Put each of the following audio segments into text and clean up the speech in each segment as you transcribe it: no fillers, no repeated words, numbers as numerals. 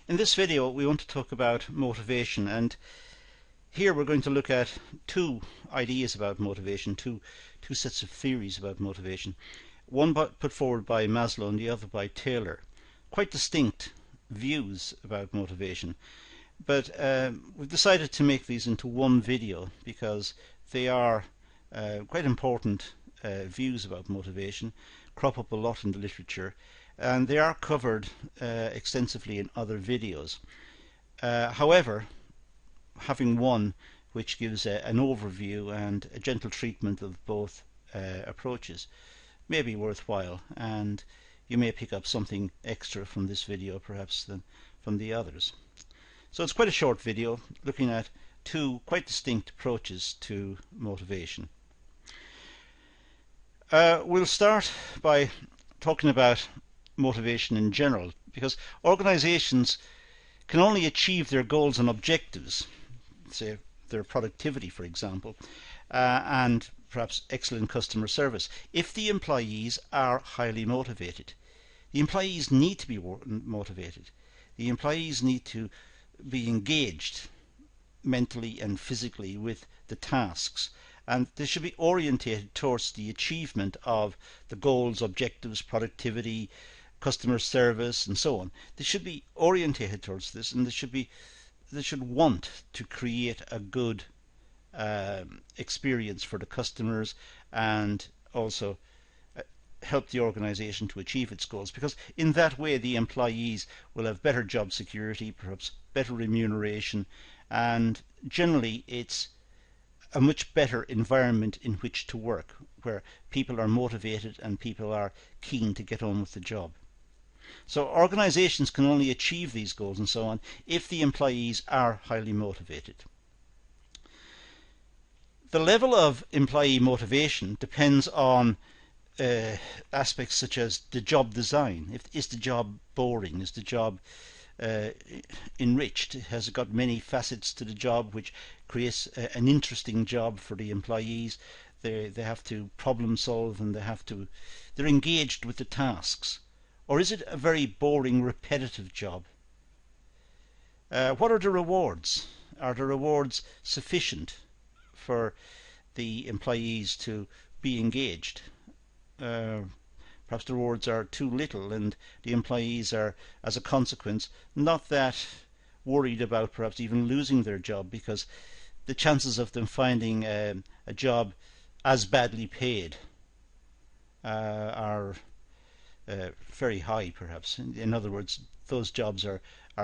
In this video we want to talk about motivation, and here we're going to look at two ideas about motivation, two sets of theories about motivation. One put forward by Maslow and the other by Taylor. Quite distinct views about motivation, but we've decided to make these into one video because they are quite important views about motivation, crop up a lot in the literature, and they are covered extensively in other videos. However, having one which gives an overview and a gentle treatment of both approaches may be worthwhile, and you may pick up something extra from this video perhaps than from the others. So it's quite a short video looking at two quite distinct approaches to motivation. We'll start by talking about motivation in general, because organizations can only achieve their goals and objectives, say their productivity for example, and perhaps excellent customer service, if the employees are highly motivated. The employees need to be motivated. The employees need to be engaged mentally and physically with the tasks, and they should be orientated towards the achievement of the goals, objectives, productivity, customer service and so on. They should be orientated towards this, and they should want to create a good experience for the customers and also help the organization to achieve its goals, because in that way the employees will have better job security, perhaps better remuneration, and generally it's a much better environment in which to work, where people are motivated and people are keen to get on with the job. So organizations can only achieve these goals and so on if the employees are highly motivated. The level of employee motivation depends on aspects such as the job design. Is the job boring? Is the job enriched? Has it got many facets to the job which creates an interesting job for the employees? They have to problem solve, and they're engaged with the tasks. Or is it a very boring, repetitive job? What are the rewards? Are the rewards sufficient for the employees to be engaged? Perhaps the rewards are too little, and the employees are, as a consequence, not that worried about perhaps even losing their job, because the chances of them finding a job as badly paid are very high perhaps. In other words, those jobs are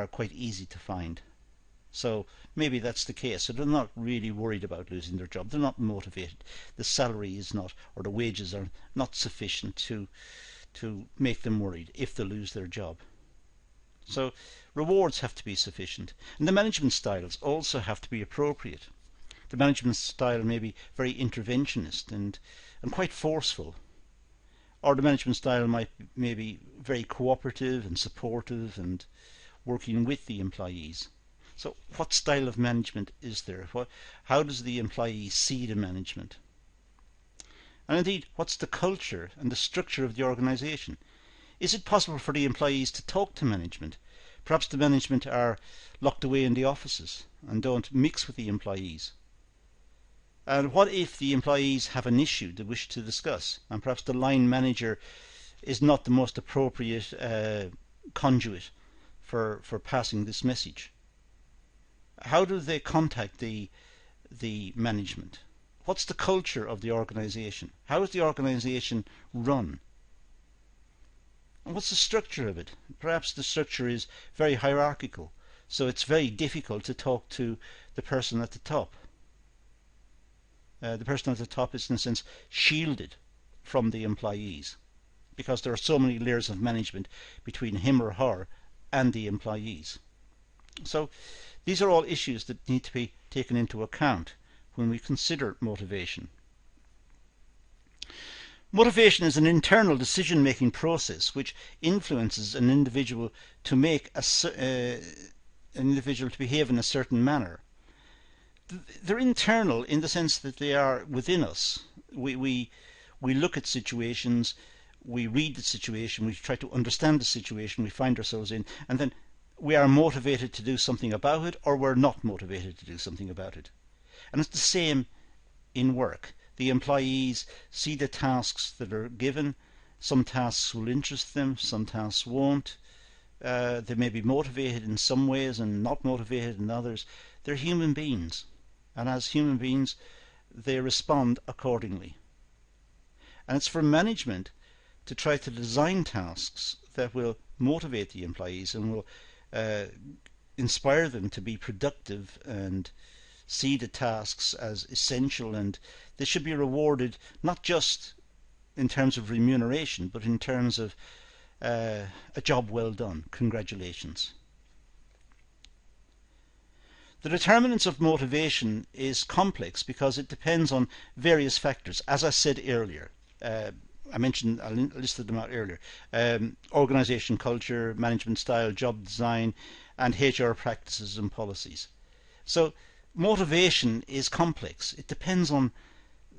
quite easy to find. So maybe that's the case. So they're not really worried about losing their job. They're not motivated. The salary is not, or the wages are not sufficient to make them worried if they lose their job. So rewards have to be sufficient, and the management styles also have to be appropriate. The management style may be very interventionist and quite forceful, or the management style may be very cooperative and supportive and working with the employees. So what style of management is there? How does the employee see the management? And indeed, what's the culture and the structure of the organization? Is it possible for the employees to talk to management? Perhaps the management are locked away in the offices and don't mix with the employees. And what if the employees have an issue they wish to discuss, and perhaps the line manager is not the most appropriate conduit for passing this message? How do they contact the management? What's the culture of the organization? How is the organization run? And what's the structure of it? Perhaps the structure is very hierarchical, so it's very difficult to talk to the person at the top. The person at the top is in a sense shielded from the employees, because there are so many layers of management between him or her and the employees. So these are all issues that need to be taken into account when we consider motivation. Motivation is an internal decision-making process which influences an individual to make an individual to behave in a certain manner. They're internal in the sense that they are within us. We look at situations, we read the situation, we try to understand the situation we find ourselves in, and then we are motivated to do something about it, or we're not motivated to do something about it. And it's the same in work. The employees see the tasks that are given. Some tasks will interest them, some tasks won't. They may be motivated in some ways and not motivated in others. They're human beings, and as human beings they respond accordingly. And it's for management to try to design tasks that will motivate the employees and will inspire them to be productive and see the tasks as essential, and they should be rewarded not just in terms of remuneration but in terms of a job well done. Congratulations. The determinants of motivation is complex because it depends on various factors, as I said earlier. I listed them out earlier. Organisation culture, management style, job design, and HR practices and policies. So motivation is complex. It depends on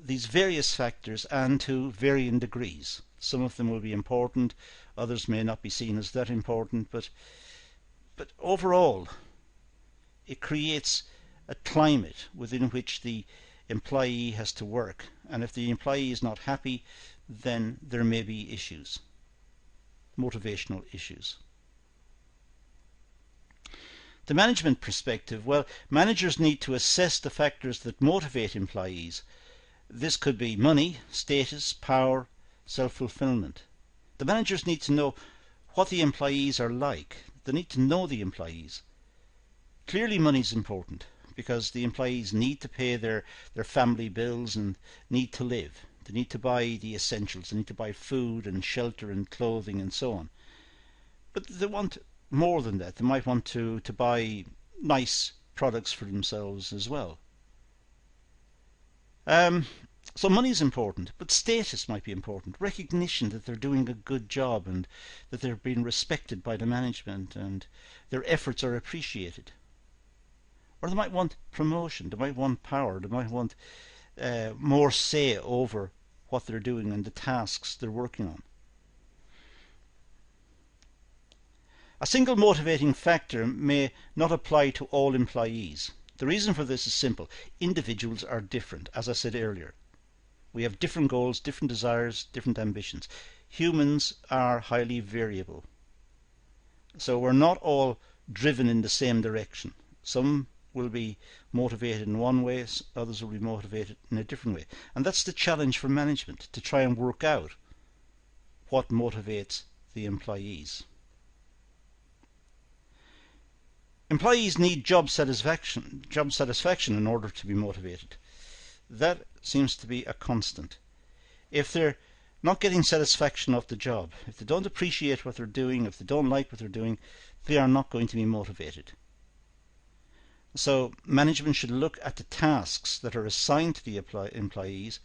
these various factors and to varying degrees. Some of them will be important, others may not be seen as that important, but overall it creates a climate within which the employee has to work, and if the employee is not happy, then there may be issues, motivational issues. The management perspective, well, managers need to assess the factors that motivate employees. This could be money, status, power, self-fulfillment. The managers need to know what the employees are like. They need to know the employees. Clearly money is important because the employees need to pay their family bills and need to live. They need to buy the essentials. They need to buy food and shelter and clothing and so on. But they want more than that. They might want to buy nice products for themselves as well. So money is important, but status might be important. Recognition that they're doing a good job and that they're being respected by the management and their efforts are appreciated. Or they might want promotion, they might want power, they might want more say over what they're doing and the tasks they're working on. A single motivating factor may not apply to all employees. The reason for this is simple. Individuals are different, as I said earlier. We have different goals, different desires, different ambitions. Humans are highly variable. So we're not all driven in the same direction. Some will be motivated in one way, others will be motivated in a different way. And that's the challenge for management, to try and work out what motivates the employees. Employees need job satisfaction in order to be motivated. That seems to be a constant. If they're not getting satisfaction of the job, if they don't appreciate what they're doing, if they don't like what they're doing, they are not going to be motivated. So management should look at the tasks that are assigned to the employees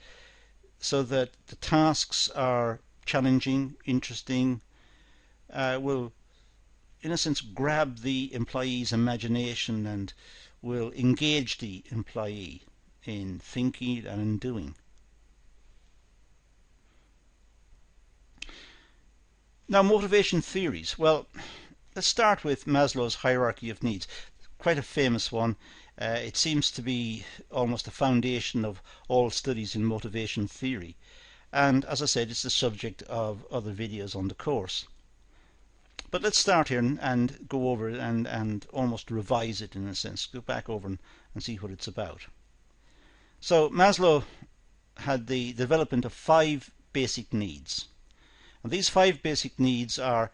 so that the tasks are challenging, interesting, will in a sense grab the employee's imagination and will engage the employee in thinking and in doing. Now, motivation theories. Well, let's start with Maslow's hierarchy of needs. Quite a famous one. It seems to be almost a foundation of all studies in motivation theory. And as I said, it's the subject of other videos on the course. But let's start here and go over it and almost revise it in a sense. Go back over and see what it's about. So Maslow had the development of 5 basic needs. And these 5 basic needs are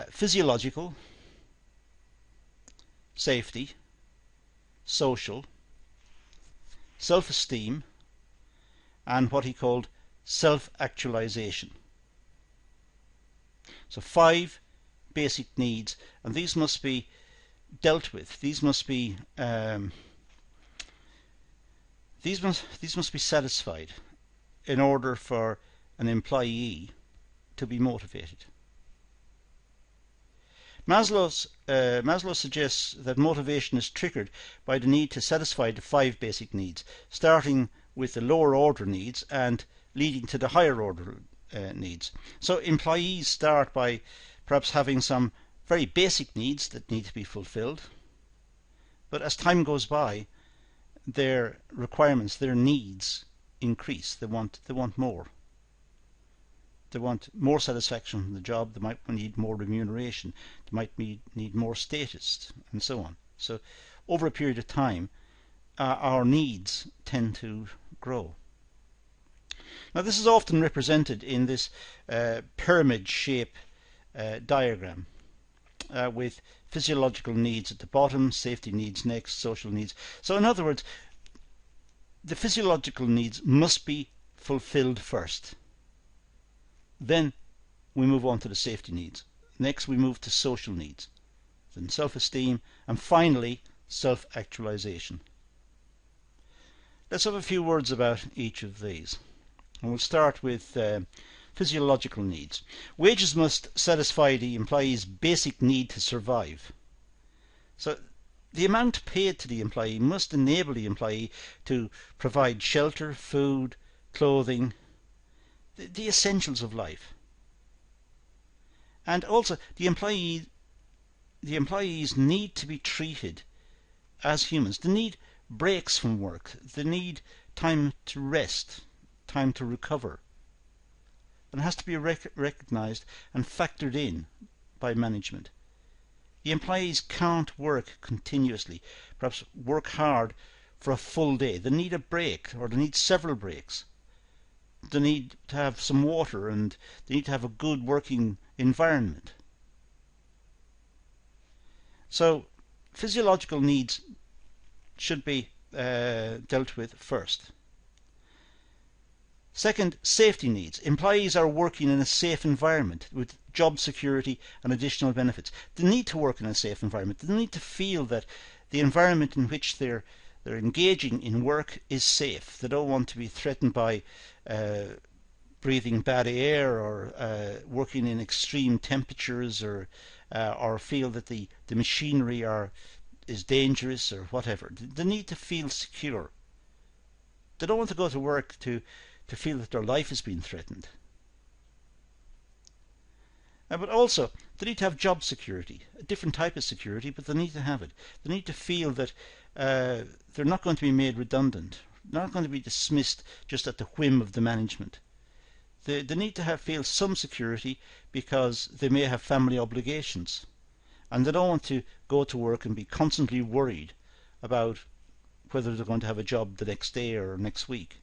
physiological, safety, social, self-esteem, and what he called self-actualization. So 5 basic needs, and these must be dealt with. These must be satisfied in order for an employee to be motivated. Maslow suggests that motivation is triggered by the need to satisfy the 5 basic needs, starting with the lower order needs and leading to the higher order needs. So employees start by perhaps having some very basic needs that need to be fulfilled. But as time goes by, their requirements, their needs increase. They want more. They want more satisfaction from the job. They might need more remuneration. They might need more status, and so on. So over a period of time, our needs tend to grow. Now this is often represented in this pyramid shape diagram with physiological needs at the bottom, safety needs next, social needs. So in other words, the physiological needs must be fulfilled first. Then we move on to the safety needs. Next we move to social needs, then self-esteem, and finally self-actualization. Let's have a few words about each of these. And we'll start with physiological needs. Wages must satisfy the employee's basic need to survive. So the amount paid to the employee must enable the employee to provide shelter, food, clothing, the essentials of life. And also the employees need to be treated as humans. They need breaks from work. They need time to rest, time to recover. And it has to be recognised and factored in by management. The employees can't work continuously, perhaps work hard for a full day. They need a break, or they need several breaks. They need to have some water, and they need to have a good working environment. So physiological needs should be dealt with first. Second, safety needs. Employees are working in a safe environment with job security and additional benefits. They need to work in a safe environment. They need to feel that the environment in which they're engaging in work is safe. They don't want to be threatened by breathing bad air, or working in extreme temperatures, or feel that the machinery is dangerous or whatever. They need to feel secure. They don't want to go to work to feel that their life is being threatened. But also, they need to have job security, a different type of security, but they need to have it. They need to feel that they're not going to be made redundant, not going to be dismissed just at the whim of the management. They need to feel some security because they may have family obligations, and they don't want to go to work and be constantly worried about whether they're going to have a job the next day or next week.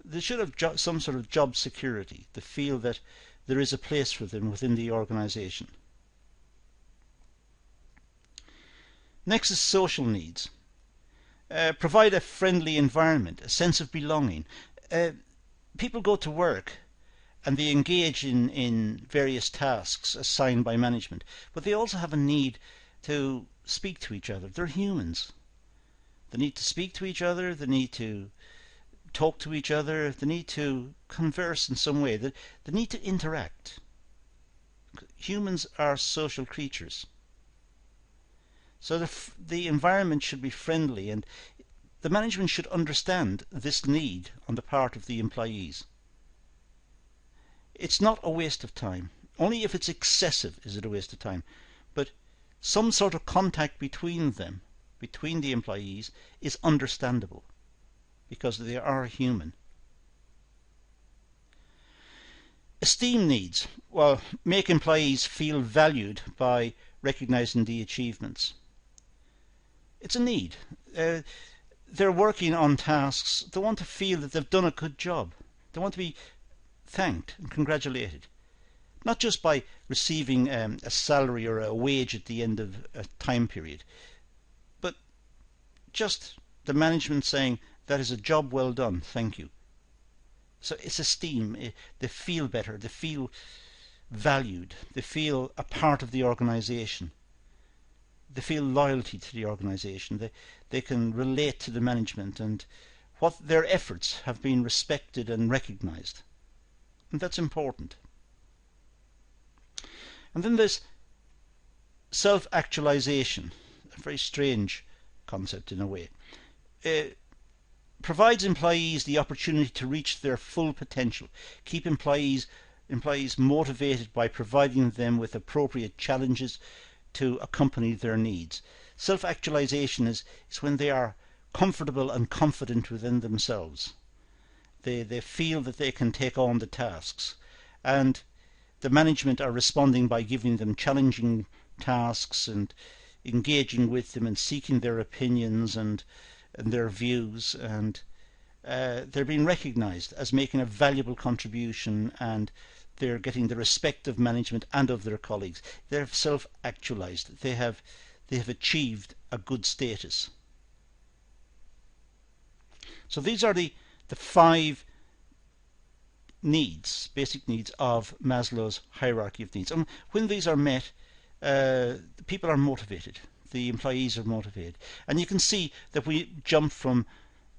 They should have some sort of job security. They feel that there is a place for them within the organisation. Next is social needs. Provide a friendly environment, a sense of belonging. People go to work and they engage in various tasks assigned by management, but they also have a need to speak to each other. They're humans. They need to speak to each other. They need to talk to each other. They need to converse in some way. They need to interact. Humans are social creatures. So the environment should be friendly, and the management should understand this need on the part of the employees. It's not a waste of time. Only if it's excessive is it a waste of time. But some sort of contact between them, between the employees, is understandable because they are human. Esteem needs. Well, make employees feel valued by recognising the achievements. It's a need. They're working on tasks. They want to feel that they've done a good job. They want to be thanked and congratulated. Not just by receiving a salary or a wage at the end of a time period, but just the management saying, that is a job well done, thank you. So it's esteem. They feel better. They feel valued. They feel a part of the organisation. They feel loyalty to the organisation. They can relate to the management, and what their efforts have been respected and recognised. And that's important. And then there's self-actualization, a very strange concept in a way. Provides employees the opportunity to reach their full potential. Keep employees employees motivated by providing them with appropriate challenges to accompany their needs. Self-actualization is when they are comfortable and confident within themselves. They feel that they can take on the tasks, and the management are responding by giving them challenging tasks and engaging with them and seeking their opinions and their views, and they're being recognized as making a valuable contribution, and they're getting the respect of management and of their colleagues. They're self-actualized. They have achieved a good status. So these are the 5 needs, basic needs of Maslow's hierarchy of needs. And when these are met, people are motivated. The employees are motivated. And you can see that we jump from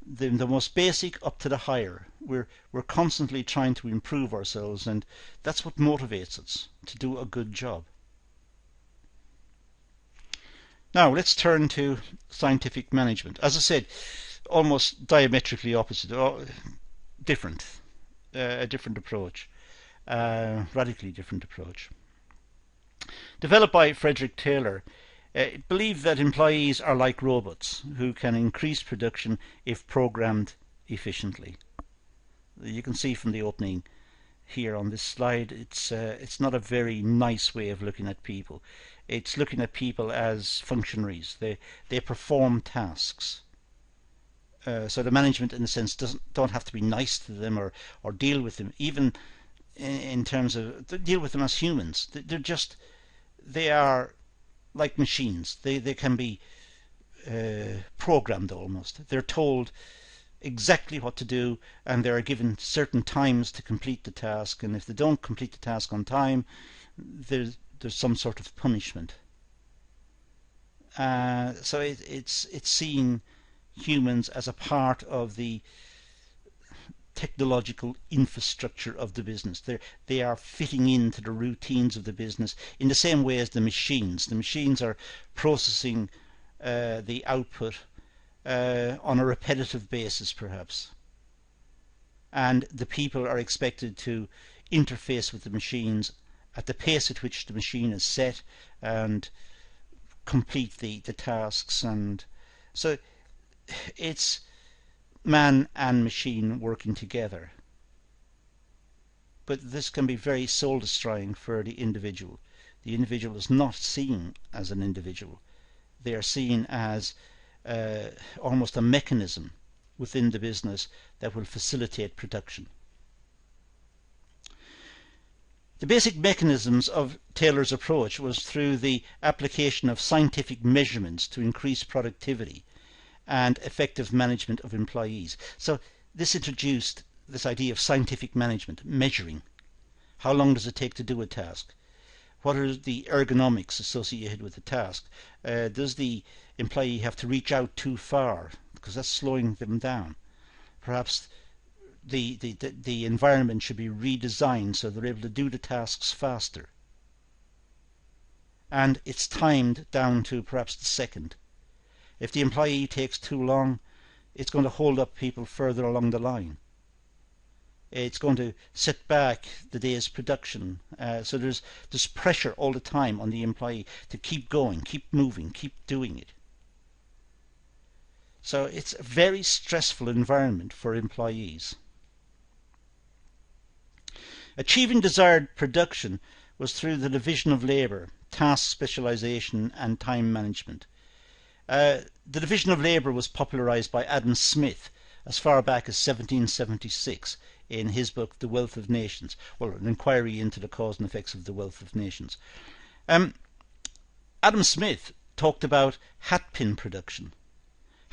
the most basic up to the higher. We're constantly trying to improve ourselves, and that's what motivates us to do a good job. Now let's turn to scientific management. As I said, almost diametrically opposite, or different, a different approach, radically different approach. Developed by Frederick Taylor, it believed that employees are like robots who can increase production if programmed efficiently. You can see from the opening here on this slide, it's not a very nice way of looking at people. It's looking at people as functionaries. They perform tasks. So the management, in a sense, don't have to be nice to them or deal with them, even in terms of deal with them as humans. They are like machines. They can be programmed almost. They're told exactly what to do, and they are given certain times to complete the task, and if they don't complete the task on time, there's some sort of punishment. So it's seeing humans as a part of the technological infrastructure of the business. They are fitting into the routines of the business in the same way as the machines. The machines are processing the output on a repetitive basis, perhaps. And the people are expected to interface with the machines at the pace at which the machine is set and complete the tasks. And so it's man and machine working together. But this can be very soul destroying for the individual. The individual is not seen as an individual. They are seen as almost a mechanism within the business that will facilitate production. The basic mechanisms of Taylor's approach was through the application of scientific measurements to increase productivity and effective management of employees. So this introduced this idea of scientific management, measuring. How long does it take to do a task? What are the ergonomics associated with the task? Does the employee have to reach out too far, because that's slowing them down? Perhaps the environment should be redesigned so they're able to do the tasks faster. And it's timed down to perhaps the second. If the employee takes too long, it's going to hold up people further along the line. It's going to set back the day's production. So there's pressure all the time on the employee to keep going, keep moving, keep doing it. So it's a very stressful environment for employees. Achieving desired production was through the division of labour, task specialisation and time management. The division of labour was popularised by Adam Smith as far back as 1776 in his book The Wealth of Nations, well, an inquiry into the cause and effects of the wealth of nations. Adam Smith talked about hatpin production.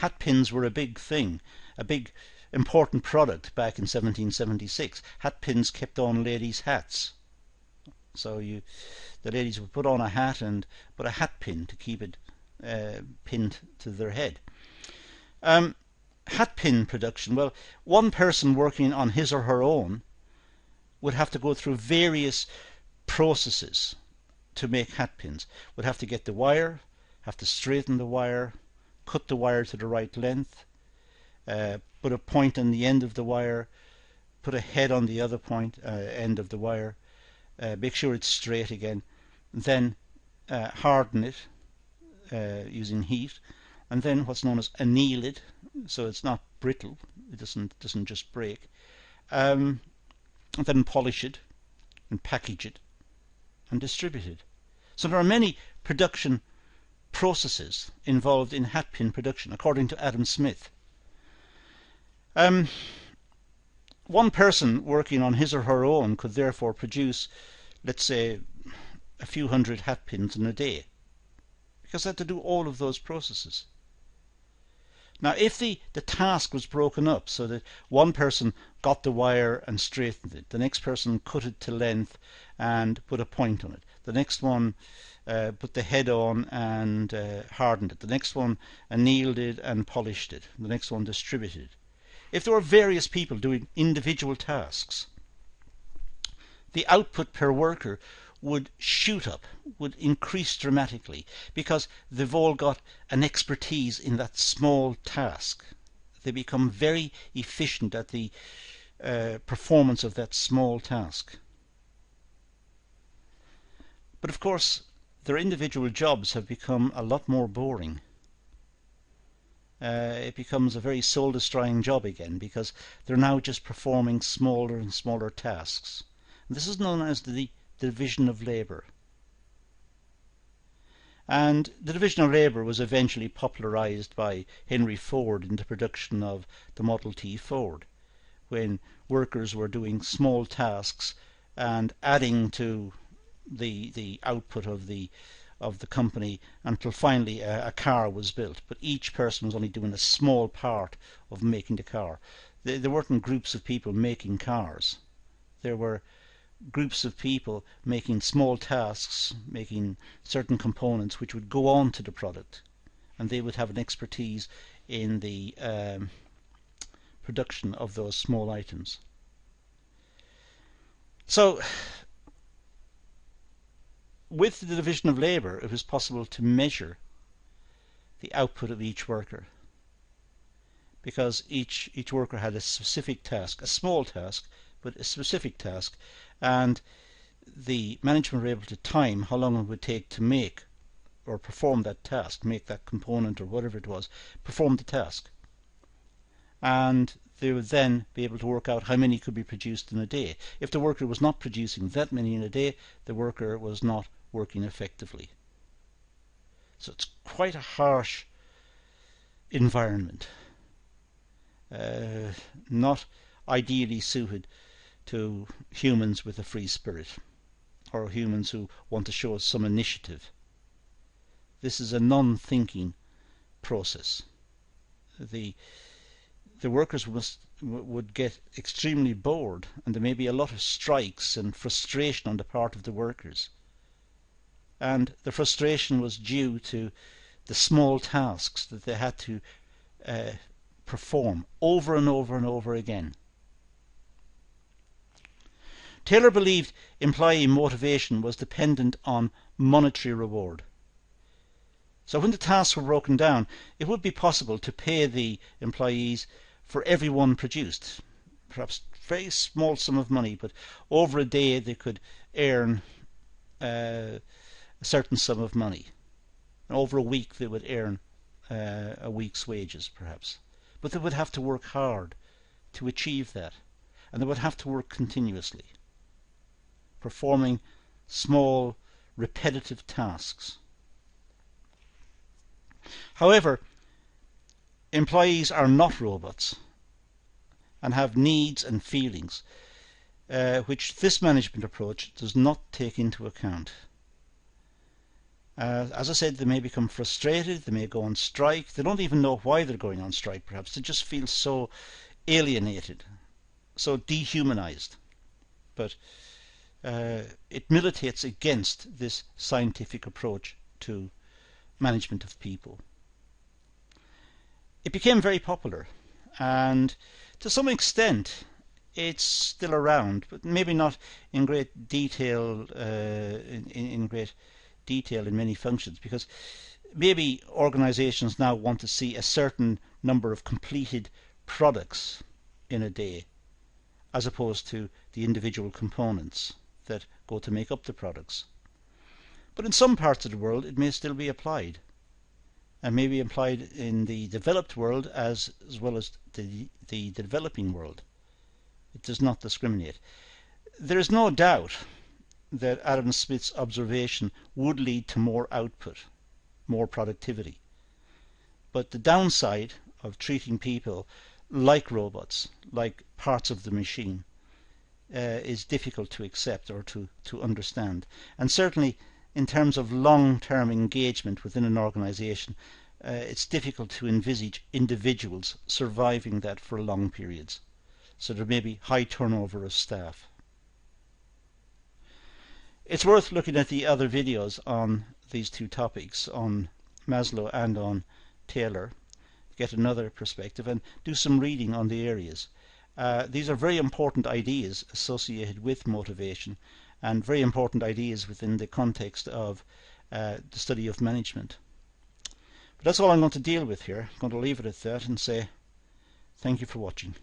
Hatpins were a big thing, a big important product back in 1776. Hatpins kept on ladies' hats. So the ladies would put on a hat and put a hatpin to keep it pinned to their head. Hatpin production, well, one person working on his or her own would have to go through various processes to make hatpins. Would have to get the wire, have to straighten the wire, cut the wire to the right length, put a point on the end of the wire, put a head on the other point end of the wire, make sure it's straight again, then harden it using heat, and then what's known as anneal it, so it's not brittle, it doesn't just break, and then polish it and package it and distribute it. So there are many production processes involved in hatpin production, according to Adam Smith. One person working on his or her own could therefore produce, let's say, a few hundred hatpins in a day, because they had to do all of those processes. Now, if the task was broken up so that one person got the wire and straightened it, the next person cut it to length and put a point on it, the next one put the head on and hardened it, the next one annealed it and polished it, the next one distributed it. If there were various people doing individual tasks, the output per worker would shoot up, would increase dramatically, because they've all got an expertise in that small task. They become very efficient at the performance of that small task. But of course, their individual jobs have become a lot more boring. It becomes a very soul-destroying job again, because they're now just performing smaller and smaller tasks. And this is known as the division of labour. And the division of labour was eventually popularised by Henry Ford in the production of the Model T Ford, when workers were doing small tasks and adding to the output of the company until finally a car was built. But each person was only doing a small part of making the car. There weren't groups of people making cars. There were groups of people making small tasks, making certain components which would go on to the product, and they would have an expertise in the production of those small items. So with the division of labour, it was possible to measure the output of each worker, because each worker had a specific task, a small task, but a specific task, and the management were able to time how long it would take to make or perform that task, make that component or whatever it was, perform the task. And they would then be able to work out how many could be produced in a day. If the worker was not producing that many in a day, the worker was not working effectively. So it's quite a harsh environment, not ideally suited to humans with a free spirit, or humans who want to show some initiative. This is a non-thinking process. The workers would get extremely bored, and there may be a lot of strikes and frustration on the part of the workers. And the frustration was due to the small tasks that they had to perform over and over and over again. Taylor believed employee motivation was dependent on monetary reward. So when the tasks were broken down, it would be possible to pay the employees for every one produced. Perhaps a very small sum of money, but over a day they could earn a certain sum of money. And over a week they would earn a week's wages, perhaps. But they would have to work hard to achieve that, and they would have to work continuously, performing small, repetitive tasks. However, employees are not robots and have needs and feelings, which this management approach does not take into account. As I said, they may become frustrated, they may go on strike, they don't even know why they're going on strike perhaps, they just feel so alienated, so dehumanized. But it militates against this scientific approach to management of people. It became very popular, and to some extent it's still around, but maybe not in great detail in great detail in many functions, because maybe organizations now want to see a certain number of completed products in a day as opposed to the individual components. that go to make up the products. But in some parts of the world it may still be applied, and may be applied in the developed world as well as the developing world. It does not discriminate. There is no doubt that Adam Smith's observation would lead to more output, more productivity. But the downside of treating people like robots, like parts of the machine, is difficult to accept or to understand. And certainly in terms of long-term engagement within an organization, it's difficult to envisage individuals surviving that for long periods. So there may be high turnover of staff. It's worth looking at the other videos on these two topics, on Maslow and on Taylor, get another perspective and do some reading on the areas. These are very important ideas associated with motivation, and very important ideas within the context of the study of management. But that's all I'm going to deal with here. I'm going to leave it at that and say thank you for watching.